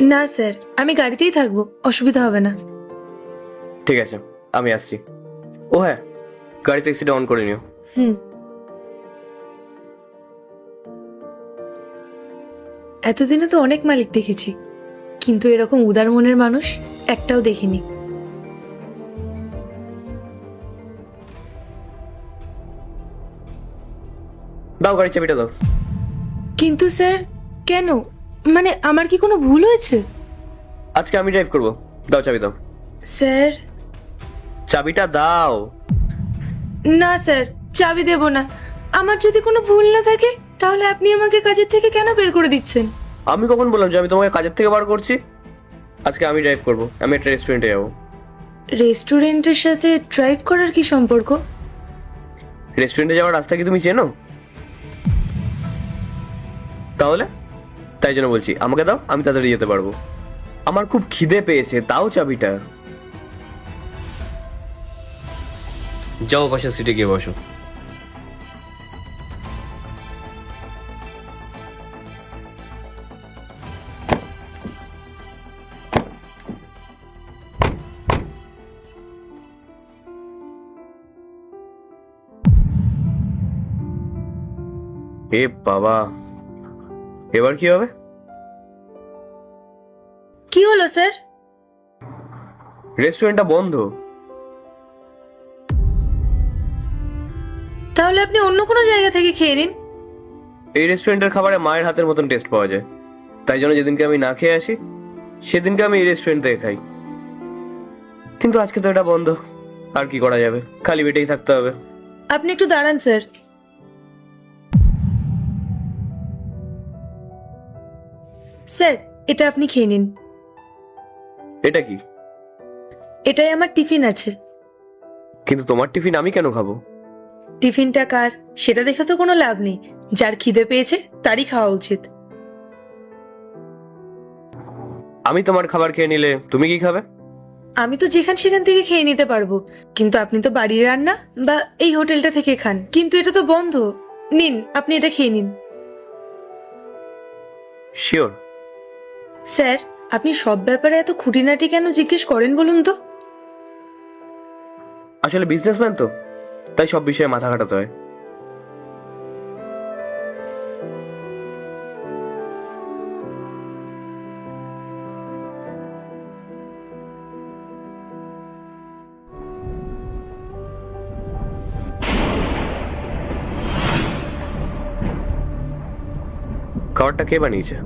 না স্যার, আমি গাড়িতেই থাকবো, অসুবিধা হবে না। ঠিক আছে, আমি আসছি। ও হ্যাঁ, গাড়িতে এসিটা অন করে নিও। হুম। এতদিনে তো অনেক মালিক দেখেছি, কিন্তু এরকম উদার মনের মানুষ একটাও দেখিনি। দাও গাড়ির চাবিটা দাও। কিন্তু স্যার, কেন? মানে আমার কি কোনো ভুল হয়েছে? আজকে আমি ড্রাইভ করবো। দাও চাবি দাও। স্যার। চাবিটা দাও। না স্যার, চাবি দেব না। আমার যদি কোনো ভুল না থাকে তাহলে আপনি আমাকে কাজের থেকে কেন বের করে দিচ্ছেন? আমি কখন বললাম যে আমি তোমাকে কাজের থেকে বার করছি? আজকে আমি ড্রাইভ করবো, আমি একটা রেস্টুরেন্টে যাবো। রেস্টুরেন্টের সাথে ড্রাইভ করার কি সম্পর্ক? রেস্টুরেন্টে যাওয়ার রাস্তা কি তুমি চেনো? তাহলে তাই জন্য বলছি, আমাকে দাও, আমি তাড়াতাড়ি যেতে পারবো। আমার খুব খিদে পেয়েছে, দাও চাবিটা। যাও পাশের সিটে গিয়ে বসো। এ বাবা, এবার কি হবে? কি হলো স্যার? রেস্টুরেন্টটা বন্ধ। তাহলে আপনি অন্য কোনো জায়গা থেকে খেয়ে নিন। এই রেস্টুরেন্টের খাবারে মায়ের হাতের মতন টেস্ট পাওয়া যায়, তাই জন্য যেদিনকে আমি না খেয়ে আসি সেদিনকে আমি এই রেস্টুরেন্ট থেকে খাই। কিন্তু আজকে তো এটা বন্ধ, আর কি করা যাবে, খালি পেটেই থাকতে হবে। আপনি একটু দাঁড়ান স্যার। স্যার, এটা আপনি খেয়ে নিন। এটা কি? এটাই আমার টিফিন আছে। কিন্তু তোমার টিফিন আমি কেন খাবো? টিফিনটা কার সেটা দেখে তো কোনো লাভ নেই, যার খিদে পেয়েছে তারই খাওয়া উচিত। আমি তোমার খাবার খেয়ে নিলে তুমি কি খাবে? আমি তো যেখান সেখান থেকে খেয়ে নিতে পারবো, কিন্তু আপনি তো বাড়ির রান্না বা এই হোটেলটা থেকে খান, কিন্তু এটা তো বন্ধ। নিন, আপনি এটা খেয়ে নিন। শিওর? স্যার, আপনি সব ব্যাপারে এত খুঁটিনাটি কেন জিজ্ঞেস করেন বলুন তো? আসলে বিজনেসম্যান তো, তাই সব বিষয়ে মাথা খাটাতে হয়। খাবারটা কে বানিয়েছে?